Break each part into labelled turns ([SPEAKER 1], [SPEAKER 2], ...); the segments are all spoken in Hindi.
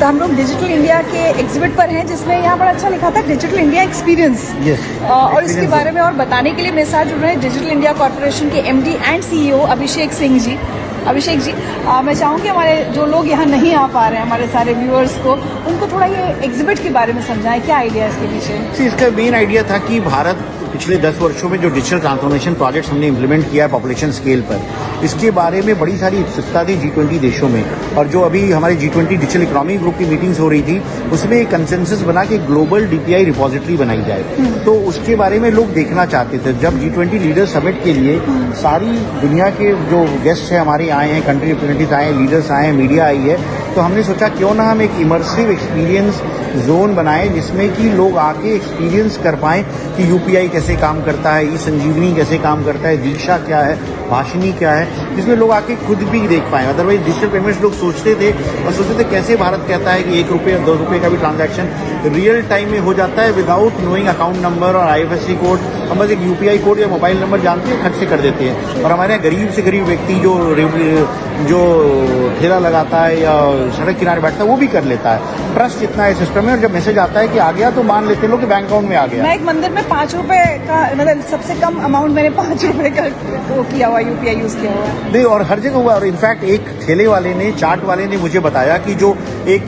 [SPEAKER 1] तो हम लोग डिजिटल इंडिया के एग्जिबिट पर हैं, जिसमें यहाँ पर अच्छा लिखा था डिजिटल इंडिया एक्सपीरियंस। और इसके बारे में और बताने के लिए मेरे साथ जुड़ रहे हैं डिजिटल इंडिया कॉर्पोरेशन के MD and CEO Abhishek Singh ji. Abhishek ji, मैं चाहूँगी हमारे जो लोग यहाँ नहीं आ पा रहे हैं, हमारे सारे व्यूअर्स को, उनको थोड़ा ये एग्जिबिट के बारे में समझाएं, क्या आइडिया है इसके पीछे?
[SPEAKER 2] इसका मेन आइडिया था कि भारत पिछले 10 वर्षों में जो डिजिटल ट्रांसफॉर्मेशन प्रोजेक्ट्स हमने इम्प्लीमेंट किया है पॉपुलेशन स्केल पर, इसके बारे में बड़ी सारी उत्सुकता थी G20 देशों में। और जो अभी हमारे G20 डिजिटल इकोनॉमी ग्रुप की मीटिंग्स हो रही थी, उसमें एक कंसेंसस बना कि ग्लोबल DPI रिपोजिटरी बनाई जाए। तो उसके बारे में लोग देखना चाहते थे। जब G20 लीडर समिट के लिए सारी दुनिया के जो गेस्ट हैं हमारे आए हैं, कंट्री रिप्रेजेंटेटिव्स आए हैं, लीडर्स आए हैं, मीडिया आई है, तो हमने सोचा क्यों ना हम एक इमर्सिव एक्सपीरियंस जोन बनाए जिसमें कि लोग आके एक्सपीरियंस कर पाएं कि UPI कैसे काम करता है, ई-संजीवनी कैसे काम करता है, दीक्षा क्या है, भाषिनी क्या है, जिसमें लोग आके खुद भी देख पाएं। अदरवाइज डिजिटल पेमेंट्स लोग सोचते थे कैसे भारत कहता है कि 1 रुपये 2 रुपये का भी ट्रांजैक्शन रियल टाइम में हो जाता है विदाउट नोइंग अकाउंट नंबर और IFSC कोड। हम बस एक UPI कोड या मोबाइल नंबर जानते हैं, खर्च से कर देते हैं। और हमारे यहाँ गरीब से गरीब व्यक्ति जो ठेला लगाता है या सड़क किनारे बैठता है वो भी कर लेता है। ट्रस्ट इतना है सिस्टम में, और जब मैसेज आता है कि आ गया तो मान लेते लोग कि बैंक अकाउंट में आ गया।
[SPEAKER 1] मैं एक मंदिर में 5 रुपए का, मतलब सबसे कम अमाउंट मैंने 5 रुपए का वो किया हुआ, UPI यूज किया हुआ है।
[SPEAKER 2] नहीं, और हर जगह हुआ। और इनफैक्ट एक ठेले वाले ने, चाट वाले ने मुझे बताया कि जो एक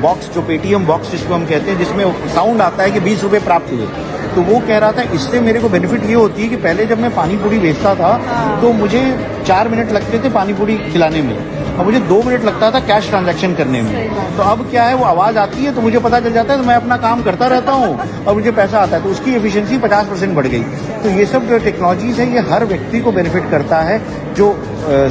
[SPEAKER 2] बॉक्स, जो पेटीएम बॉक्स जिसको हम कहते हैं, जिसमें साउंड आता है कि 20 रुपये प्राप्त हुए, तो वो कह रहा था इससे मेरे को बेनिफिट ये होती है कि पहले जब मैं पानी पूरी बेचता था तो मुझे 4 मिनट लगते थे पानी पूरी खिलाने में, और मुझे 2 मिनट लगता था कैश ट्रांजैक्शन करने में। तो अब क्या है, वो आवाज आती है तो मुझे पता चल जाता है, तो मैं अपना काम करता रहता हूँ और मुझे पैसा आता है। तो उसकी एफिशिएंसी 50% बढ़ गई। तो ये सब जो टेक्नोलॉजीज है, ये हर व्यक्ति को बेनिफिट करता है। जो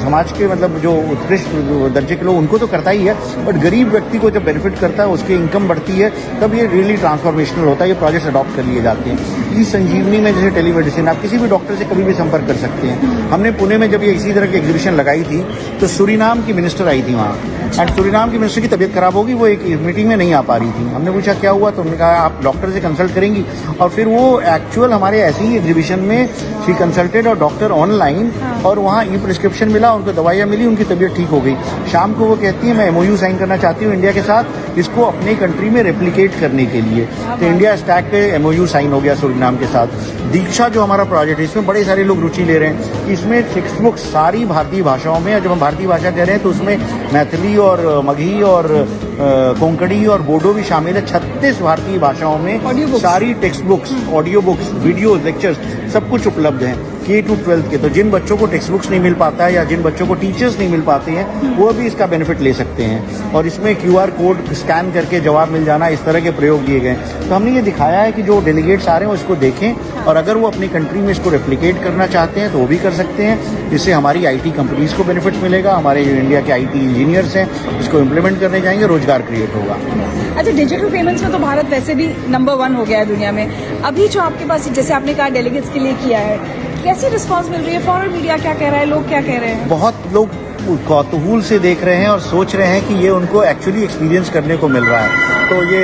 [SPEAKER 2] समाज के, मतलब जो उत्कृष्ट दर्जे के लोग, उनको तो करता ही है, बट गरीब व्यक्ति को जब बेनिफिट करता है, उसकी इनकम बढ़ती है, तब ये रियली ट्रांसफॉर्मेशनल होता है। ये प्रोजेक्ट अडॉप्ट कर लिए जाते हैं। ई-संजीवनी में जैसे टेलीमेडिसिन, आप किसी भी डॉक्टर से कभी भी संपर्क कर सकते हैं। हमने पुणे में जब ये इसी तरह की एग्जीबिशन लगाई थी तो सूरीनाम की मिनिस्टर आई थी वहाँ, एंड सूरीनाम की मिनिस्टर की तबीयत खराब होगी, वो एक मीटिंग में नहीं आ पा रही थी। हमने पूछा क्या हुआ, तो उन्होंने कहा आप डॉक्टर से कंसल्ट करेंगी। और फिर वो एक्चुअल हमारे ऐसी ही एग्जीबिशन में शी कंसल्टेड और डॉक्टर ऑनलाइन, और वहाँ ई प्रिस्क्रिप्शन मिला, उनको दवाइयाँ मिली, उनकी तबीयत ठीक हो गई। शाम को वो कहती है मैं MOU साइन करना चाहती हूँ इंडिया के साथ, इसको अपने कंट्री में रेप्लिकेट करने के लिए। तो इंडिया स्टैक पे MOU साइन हो गया सूरीनाम के साथ। दीक्षा जो हमारा प्रोजेक्ट है, इसमें बड़े सारे लोग रुचि ले रहे हैं। इसमें टेक्स्ट बुक सारी भारतीय भाषाओं में, जब हम भारतीय भाषा कह रहे हैं तो उसमें मैथिली और मगही और कोंकणी और बोडो भी शामिल है। 36 भारतीय भाषाओं में सारी text books, audio books, video lectures सब कुछ उपलब्ध हैं K to 12 के। तो जिन बच्चों को टेक्स्ट बुक्स नहीं मिल पाता है या जिन बच्चों को टीचर्स नहीं मिल पाते हैं, वो भी इसका बेनिफिट ले सकते हैं। और इसमें QR कोड स्कैन करके जवाब मिल जाना, इस तरह के प्रयोग दिए गए। तो हमने ये दिखाया है कि जो डेलीगेट्स आ रहे हैं उसको देखें, और अगर वो अपनी कंट्री में इसको रेप्लिकेट करना चाहते हैं तो वो भी कर सकते हैं। इससे हमारी IT कंपनीज को बेनिफिट मिलेगा, हमारे जो इंडिया के IT इंजीनियर्स हैं इसको इम्प्लीमेंट करने जाएंगे, रोजगार क्रिएट होगा।
[SPEAKER 1] अच्छा, डिजिटल पेमेंट्स में तो भारत वैसे भी नंबर 1 हो गया है दुनिया में। अभी जो आपके पास, जैसे आपने कहा डेलीगेट्स के लिए किया है, कैसी रिस्पांस मिल रही है? फॉरेन मीडिया क्या कह रहा है, लोग क्या कह रहे हैं?
[SPEAKER 2] बहुत लोग कौतूहल से देख रहे हैं और सोच रहे हैं कि ये उनको एक्चुअली एक्सपीरियंस करने को मिल रहा है। तो ये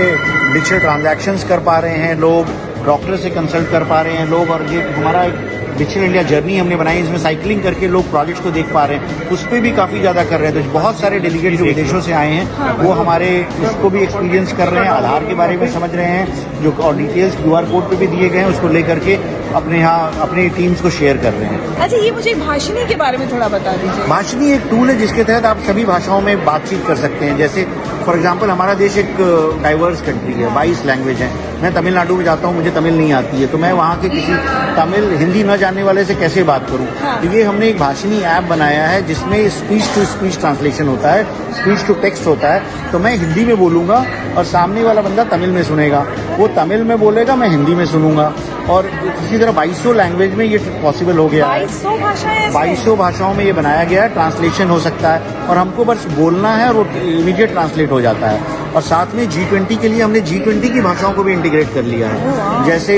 [SPEAKER 2] डिजिटल ट्रांजैक्शंस कर पा रहे हैं लोग, डॉक्टर से कंसल्ट कर पा रहे हैं लोग, और ये हमारा एक डिजिटल इंडिया जर्नी हमने बनाई, इसमें साइकिलिंग करके लोग प्रोजेक्ट्स को देख पा रहे हैं, उस पर भी काफ़ी ज़्यादा कर रहे हैं। तो बहुत सारे डेलीगेट जो विदेशों से आए हैं वो हमारे इसको भी एक्सपीरियंस कर रहे हैं, आधार के बारे में समझ रहे हैं, जो और डिटेल्स QR कोड पे भी दिए गए हैं उसको लेकर के अपने यहाँ अपनी टीम्स को शेयर कर रहे हैं।
[SPEAKER 1] अच्छा, ये मुझे भाषिनी के बारे में थोड़ा बता दीजिए।
[SPEAKER 2] भाषिनी एक टूल है जिसके तहत आप सभी भाषाओं में बातचीत कर सकते हैं। जैसे फॉर एग्जांपल हमारा देश एक डाइवर्स कंट्री है, 22 लैंग्वेज हैं। मैं तमिलनाडु में जाता हूँ, मुझे तमिल नहीं आती है, तो मैं वहाँ के किसी तमिल हिंदी न जानने वाले से कैसे बात करूँ? तो ये हमने एक भाषिनी ऐप बनाया है जिसमें स्पीच टू स्पीच ट्रांसलेशन होता है, स्पीच टू टेक्स्ट होता है। तो मैं हिंदी में बोलूँगा और सामने वाला बंदा तमिल में सुनेगा, वो तमिल में बोलेगा, मैं हिंदी में सुनूंगा। और इसी तरह 2200 लैंग्वेज में ये पॉसिबल हो गया है। 2200 भाषाओं में ये बनाया गया है, ट्रांसलेशन हो सकता है, और हमको बस बोलना है और वो इमीडिएट ट्रांसलेट हो जाता है। और साथ में G20 के लिए हमने G20 की भाषाओं को भी इंटीग्रेट कर लिया है, जैसे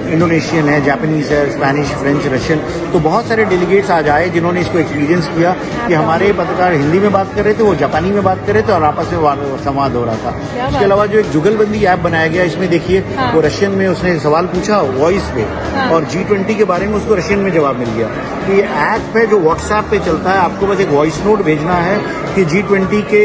[SPEAKER 2] इंडोनेशियन है, जापानीज है, स्पेनिश, फ्रेंच, रशियन। तो बहुत सारे डेलीगेट्स आज आए जिन्होंने इसको एक्सपीरियंस किया कि हमारे पत्रकार हिंदी में बात कर रहे थे, वो जापानी में बात कर रहे थे और आपस में संवाद हो रहा था। इसके अलावा जो एक जुगलबंदी ऐप बनाया गया, इसमें देखिए वो रशियन में उसने सवाल पूछा वॉइस पे, और G20 के बारे में उसको रशियन में जवाब मिल गया। तो ये ऐप है जो व्हाट्सएप पे चलता है, आपको बस एक वॉइस नोट भेजना है कि G20 के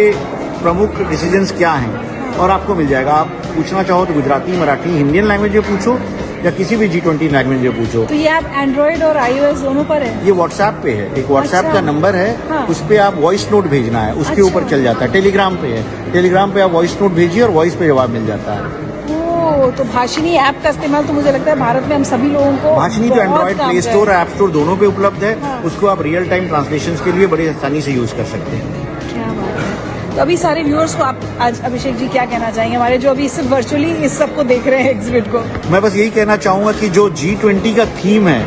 [SPEAKER 2] प्रमुख डिसीजंस क्या हैं और आपको मिल जाएगा। आप पूछना चाहो तो गुजराती, मराठी, इंडियन लैंग्वेज में पूछो या किसी भी G20 लैंग्वेज में पूछो।
[SPEAKER 1] तो ये ऐप एंड्रॉइड और iOS दोनों पर है?
[SPEAKER 2] ये व्हाट्सएप पे है, एक व्हाट्सएप
[SPEAKER 1] अच्छा।
[SPEAKER 2] का नंबर है,
[SPEAKER 1] हाँ।
[SPEAKER 2] उस पे आप वॉइस नोट भेजना है, उसके
[SPEAKER 1] अच्छा।
[SPEAKER 2] ऊपर चल जाता है। टेलीग्राम पे है, टेलीग्राम पे आप वॉइस नोट भेजिए और वॉइस पे जवाब मिल जाता है।
[SPEAKER 1] तो भाषिनी ऐप का इस्तेमाल तो मुझे लगता है भारत में हम सभी लोगों को
[SPEAKER 2] भाषिनी तो
[SPEAKER 1] बहुत
[SPEAKER 2] एंड्रॉइड
[SPEAKER 1] काम
[SPEAKER 2] प्ले
[SPEAKER 1] का
[SPEAKER 2] स्टोर,
[SPEAKER 1] है।
[SPEAKER 2] ऐप स्टोर दोनों पे उपलब्ध है।
[SPEAKER 1] हाँ।
[SPEAKER 2] उसको आप रियल टाइम ट्रांसलेशन के लिए बड़ी आसानी से यूज कर सकते हैं।
[SPEAKER 1] क्या बात है। तो अभी सारे व्यूअर्स को आप आज अभिषेक जी क्या कहना चाहेंगे, हमारे जो अभी सिर्फ वर्चुअली इस सबको देख रहे हैं एग्जिबिट को?
[SPEAKER 2] मैं बस यही कहना चाहूंगा कि जो G20 का थीम है,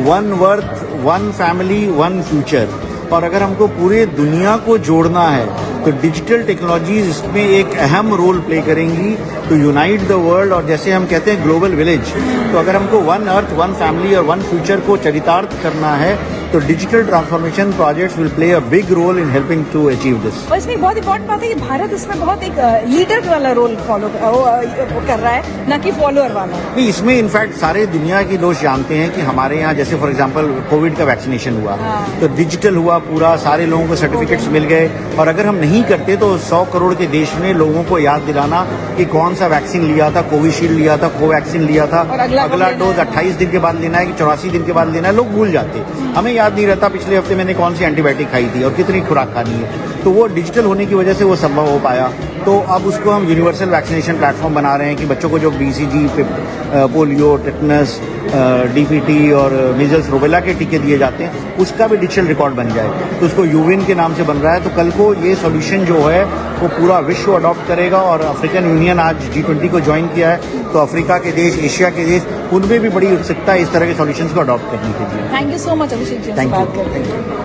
[SPEAKER 2] one worth, one family, one future, और अगर हमको पूरे दुनिया को जोड़ना है तो डिजिटल टेक्नोलॉजीज इसमें एक अहम रोल प्ले करेंगी टू यूनाइट द वर्ल्ड। और जैसे हम कहते हैं ग्लोबल विलेज, तो अगर हमको वन अर्थ, वन फैमिली और वन फ्यूचर को चरितार्थ करना है तो digital transformation projects will play a big role in helping to achieve this.
[SPEAKER 1] और इसमें बहुत इंपॉर्टेंट बात है कि भारत इसमें बहुत एक लीडर वाला रोल फॉलो कर रहा है, ना कि फॉलोअर वाला।
[SPEAKER 2] नहीं, इसमें इनफैक्ट सारे दुनिया के लोग जानते हैं कि हमारे यहाँ जैसे फॉर एग्जांपल कोविड का वैक्सीनेशन हुआ, तो डिजिटल हुआ पूरा, सारे लोगों को सर्टिफिकेट्स मिल गए। और अगर हम नहीं करते तो 100 करोड़ के देश में लोगों को याद दिलाना कि कौन सा वैक्सीन लिया था, कोविशील्ड लिया था, कोवैक्सीन लिया था,
[SPEAKER 1] और अगला
[SPEAKER 2] डोज 28 दिन के बाद लेना है कि 84 दिन के बाद लेना है, लोग भूल जाते। हमें याद नहीं रहता पिछले हफ्ते मैंने कौन सी एंटीबायोटिक खाई थी और कितनी खुराक खानी है। तो वो डिजिटल होने की वजह से वो संभव हो पाया। तो अब उसको हम यूनिवर्सल वैक्सीनेशन प्लेटफॉर्म बना रहे हैं कि बच्चों को जो BCG, पोलियो, टेटनस, DPT और मीजल्स, रूबेला के टीके दिए जाते हैं, उसका भी डिजिटल रिकॉर्ड बन जाए। तो उसको यूविन के नाम से बन रहा है। तो कल को ये सॉल्यूशन जो है वो पूरा विश्व अडॉप्ट करेगा। और अफ्रीकन यूनियन आज G20 को ज्वाइन किया है, तो अफ्रीका के देश, एशिया के देश, उनमें भी बड़ी उत्सुकता है इस तरह के सॉल्यूशंस को अडॉप्ट करने के लिए।
[SPEAKER 1] Thank you so much Abhishek ji,
[SPEAKER 2] Thank you.
[SPEAKER 1] बात करते हैं।